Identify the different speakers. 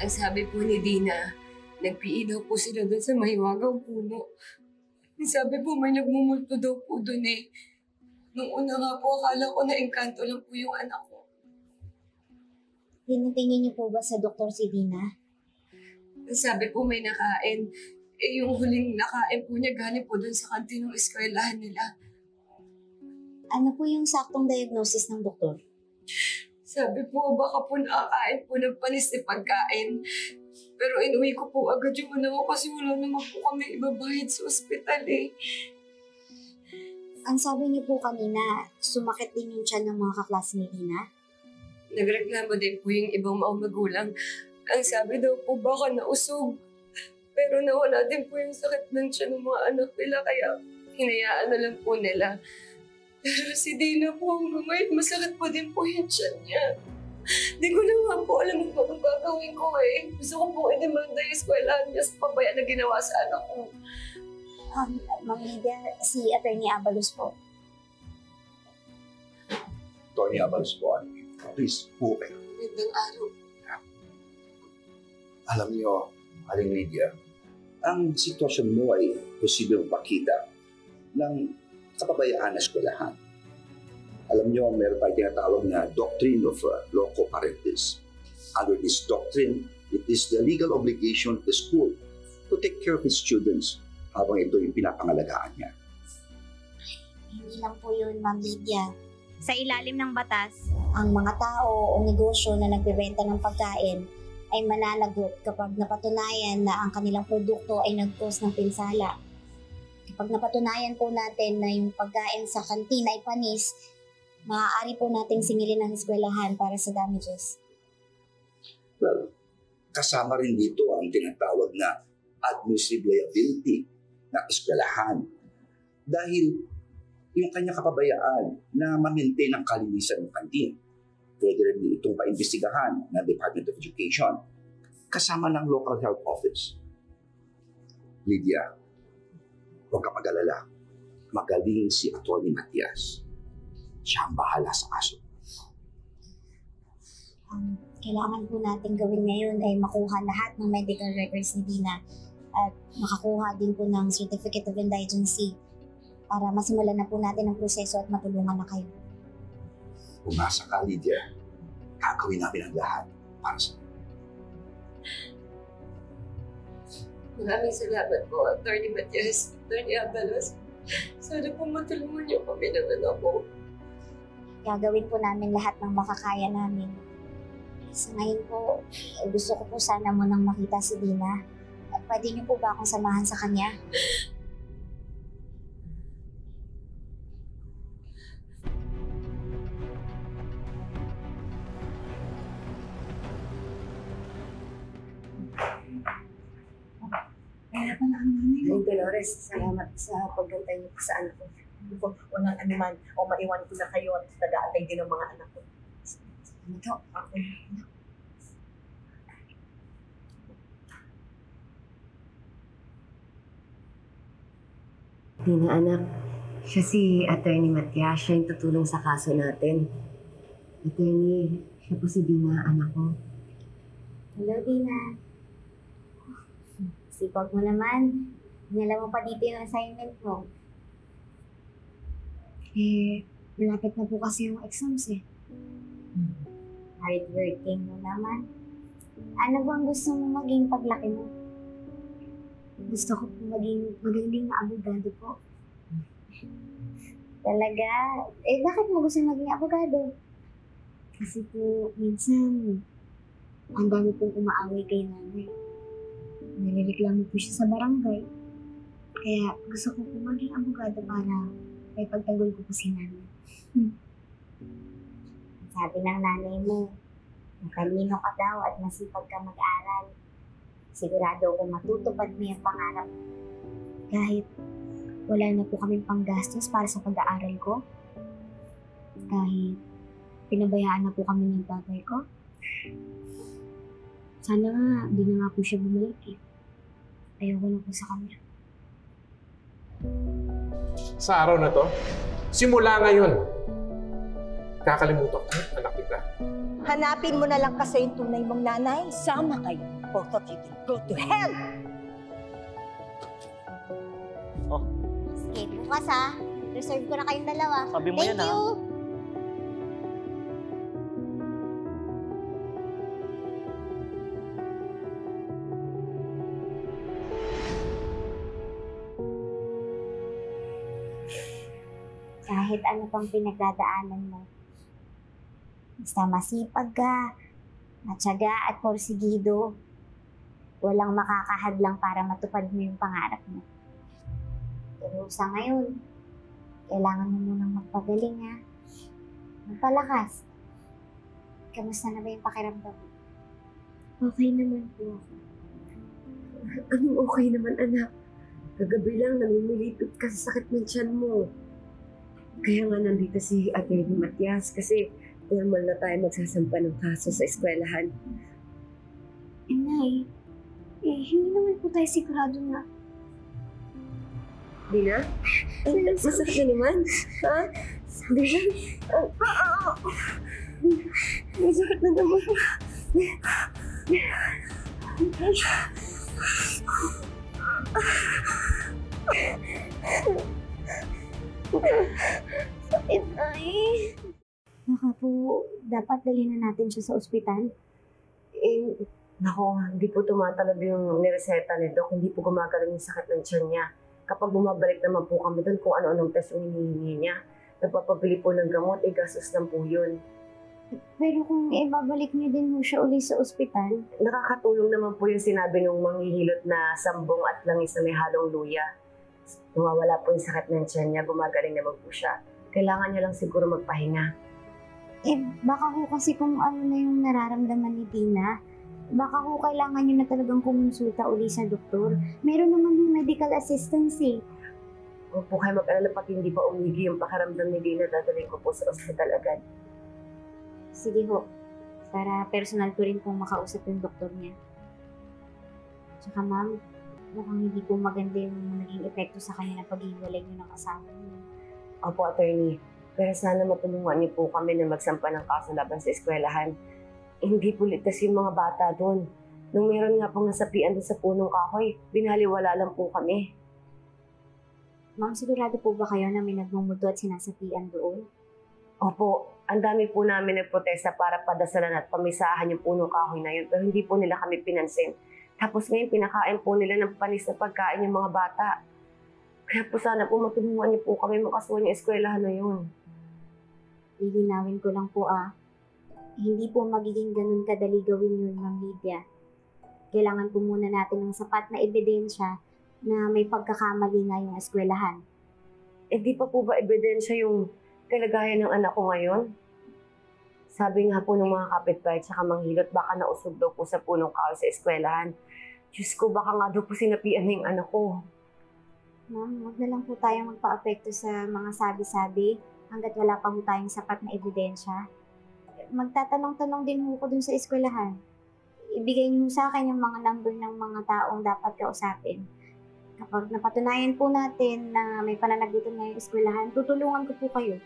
Speaker 1: Ang sabi po ni Dina, nagpii daw po sila doon sa mahiwagang puno. Ang sabi po may nagmumulto daw po doon eh. Nung una nga po, akala ko na engkanto lang po yung anak ko.
Speaker 2: Tinatingin niyo po ba sa doktor si Dina?
Speaker 1: Ang sabi po may nakain. Eh yung huling nakain po niya galing po doon sa kantin ng eskwelahan nila.
Speaker 2: Ano po yung saktong diagnosis ng doktor?
Speaker 1: Sabi po, baka po nakakain po ng panis na pagkain. Pero inuwi ko po agad yung anak ko kasi wala naman po kami ibabahid sa ospital eh.
Speaker 2: Ang sabi niyo po kanina, sumakit din yung tiyan ng mga kaklase ni Dina?
Speaker 1: Nagreklamo din po yung ibang mga magulang. Ang sabi daw po baka nausog. Pero nawala din po yung sakit ng tiyan ng mga anak nila kaya hinayaan na lang po nila. Pero si Dina po hanggang ngayon masakit po din po yung tiyan niya. Di ko na nga po alam kung anong gagawin ko eh. Gusto ko po i-demanda yung eskwelahan niya sa pabaya na ginawa sa anak ko.
Speaker 2: Ma'am Lydia, si Attorney Abalos po.
Speaker 3: Attorney Abalos po, please, po kayo.
Speaker 1: Magandang araw.
Speaker 3: Alam niyo, Aling Lydia, ang sitwasyon mo ay posibleng makita ng kapabayaan na eskwelahan. Alam niyo, meron tayong tinatawag na Doctrine of Loco Parentis. Under this doctrine, it is the legal obligation of the school to take care of its students habang ito yung pinapangalagaan niya.
Speaker 2: Hindi lang po yun, Ma'am Lydia.
Speaker 4: Sa ilalim ng batas,
Speaker 2: Ang mga tao o negosyo na nagbebenta ng pagkain ay mananagot kapag napatunayan na ang kanilang produkto ay nag-cause ng pinsala. Kapag napatunayan po natin na yung pagkain sa kantina ay panis, maaari po nating singilin ang eskwelahan para sa damages.
Speaker 3: Well, kasama rin dito ang tinatawag na administrative liability ng eskwelahan. Dahil yung kanya kapabayaan na ma-maintain ang kalinisan ng kantin. Pwede rin itong paimbestigahan ng Department of Education kasama ng local health office. Lydia, huwag ka mag-alala. Magaling si Atty. Matias. Siya ang bahala sa kaso.
Speaker 2: Kailangan po natin gawin ngayon ay makuha lahat ng medical records ni Dina at makakuha din po ng Certificate of Indigency para masimulan na po natin ang proseso at matulungan na kayo.
Speaker 3: Umasa ka, Lydia. Gagawin namin ang lahat para sa
Speaker 1: Maraming salamat po, Atty. Matias, Atty. Abalos. Sana po matulungan niyo kami ng anak ko.
Speaker 2: Gagawin po namin lahat ng makakaya namin. Sa ngayon po, gusto ko po sana munang makita si Dina. Pwede niyo po ba akong samahan sa kanya?
Speaker 5: Kaya pala ang nanay mo.
Speaker 1: Dolores, salamat sa pagbantay niyo sa anak ko.
Speaker 5: Kung walang anuman o maiwan ko na kayo at nag-aantay din ng mga anak ko.
Speaker 2: Ito.
Speaker 5: Okay.
Speaker 6: Dina, anak. Siya si Atty. Matias. Siya yung tutulong sa kaso natin. Attorney, siya po si Dina, anak ko.
Speaker 2: Hello, Dina. Sipag mo naman. Hinala mo pa dito yung assignment mo. Malapit na po kasi yung exams eh. Hardworking mo naman. Ano bang gusto mo maging paglaki mo? Gusto ko po maging magaling na abogado po. Talaga? Bakit mo gusto maging abogado? Kasi po, minsan, ang dami pong umaaway kay nanay. Nilireklamo po siya sa barangay. Kaya gusto ko po maging abogado para may pagtanggol ko po si nanay. Sabi ng nanay mo, matalino ka daw at masipag ka mag-aral. Sigurado ako matutupad mo yung pangarap. Kahit wala na po kaming panggastos para sa pag-aaral ko. Kahit pinabayaan na po kami ng tatay ko. Sana nga, di na nga po siya bumalik eh. Ayoko na po sa kanya.
Speaker 7: Sa araw na to, simula ngayon, kakalimutan ko, anak kita.
Speaker 8: Hanapin mo na lang kasi yung tunay mong nanay.
Speaker 9: Sama kayo.
Speaker 5: both of you can go to hell!
Speaker 2: Sige, bukas ha. Reserve ko na kayong dalawa.
Speaker 8: Sabi mo
Speaker 2: Thank
Speaker 8: yan, ha?
Speaker 2: you! Kahit ano pang pinagdadaanan mo, basta masipag ka, matyaga at porsigido, walang makakahadlang para matupad mo yung pangarap mo. Pero sa ngayon, kailangan mo munang magpagaling ha. Magpalakas. Kamusta na ba yung pakiramdam mo?
Speaker 6: Okay naman po ako. Anong okay naman, anak? Kagabi lang namimilipit ka sa sakit ng tiyan mo. Kaya nga nandito si Atty. Matias kasi normal na tayo magsasampa ng kaso sa eskwelahan.
Speaker 2: Inay, hindi naman po tayo sigurado na
Speaker 6: Di na? Masakit na naman? Ha? Di na? Masakit na naman.
Speaker 2: sakit ay. Baka po, dapat dalhin na natin siya sa ospital.
Speaker 6: Eh, nako, hindi po tumatalab yung nireseta ni Doc. Hindi po gumagaling yung sakit ng tiyan niya. Kapag bumabalik naman po kami doon kung ano-anong test yung hinihingi niya, nagpapabili po ng gamot, gastos lang po yun.
Speaker 2: Pero kung ibabalik niyo din mo siya uli sa ospital,
Speaker 6: Nakakatulong naman po yung sinabi ng manghihilot na sambong at langis na may halong luya. Nawawala po yung sakit ng tiyan niya, gumagaling naman po siya. Kailangan niya lang siguro magpahinga.
Speaker 2: baka ho kasi kung ano na yung nararamdaman ni Tina, baka ho kailangan niyo na talagang kumonsulta uli sa doktor. Meron naman yung medical assistance eh.
Speaker 6: Huwag po kayo mag-alala pati hindi pa umigi yung pakiramdam ni Dina, dadalhin ko po sa ospital agad.
Speaker 2: Sige ho, para personal ko rin pong makausap yung doktor niya. Tsaka ma'am, mukhang hindi po maganda yung naging epekto sa kanya na paghiwalay niyo ng asawa niyo.
Speaker 6: Opo, attorney. Pero sana matulungan niyo po kami na magsampa ng kaso laban sa eskwelahan. Hindi po ligtas yung mga bata doon. Nung meron nga pong nasapian doon sa punong kahoy, binaliwala lang po kami.
Speaker 2: Ma'am, sigurado po ba kayo na may nagmumuto at sinasapian doon?
Speaker 6: Opo, ang dami po namin nagprotesta para padasalan at pamisahan yung punong kahoy na yun, pero hindi po nila kami pinansin. Tapos ngayon, pinakain po nila ng panis na pagkain yung mga bata. Kaya po sana po matulungan niyo po kami makasuhan yung eskwelahan na yun.
Speaker 2: Lilinawin ko lang po hindi po magiging ganun kadali gawin yun, Ma'am Lydia. Kailangan po muna natin ng sapat na ebidensya na may pagkakamali nga yung eskwelahan.
Speaker 6: Eh di pa po ba ebidensya yung kalagayan ng anak ko ngayon? Sabi nga po ng mga kapitbahay at saka manghilot, baka nausog daw po sa punong kahoy sa eskwelahan. Diyos ko, baka nga daw po sinapian na yung anak ko.
Speaker 2: Ma'am, huwag na lang po tayong magpa-apekto sa mga sabi-sabi hanggat wala pa po tayong sapat na ebidensya. Magtatanong-tanong din po ko dun sa eskwelahan. Ibigay niyo sa akin yung mga number ng mga taong dapat kausapin. Kapag napatunayan po natin na may pananagutan ngayong eskwelahan, tutulungan ko po kayo.